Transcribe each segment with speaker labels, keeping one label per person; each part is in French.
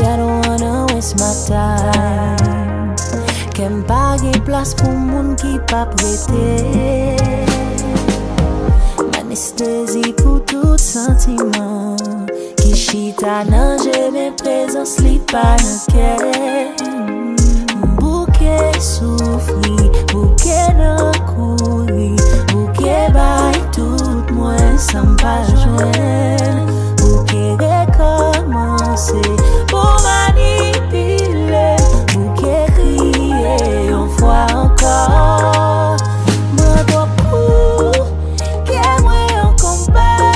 Speaker 1: I don't wanna waste my time. Kem pa gen place pour moun qui pa prêté. Anesthésie pour tout sentiment. Qui chita nan jeme présence li pa nan kè. Bouquet souffri, bouquet nan kouri. Bouquet bay tout moins sans pas joindre. Bouquet recommencer pour manipuler. Bouquet crier une fois encore. Moi beaucoup, qu'est moi en combat.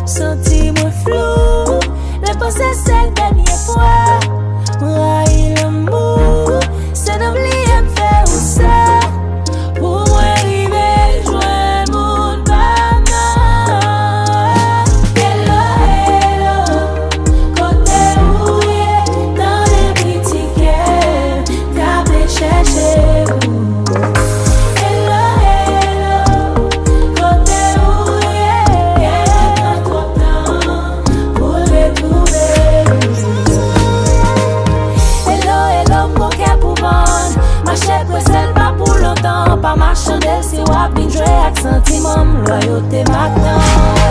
Speaker 1: Senti moi flou, le passé cette dernière fois. Moi il l'amour, c'est d'oublier me faire où ça. Pour moi arriver, joindre mon banane. Hello, hello, côté où est dans les critiques, t'as chercher où. Hello, hello, côté où est, pas trop de temps pour le trouver. Hello, hello, mon cœur pour vendre. Ma chèque celle pas pour longtemps. Pas ma chandelle, c'est wap bin jouer avec sentiment. Loyauté maintenant.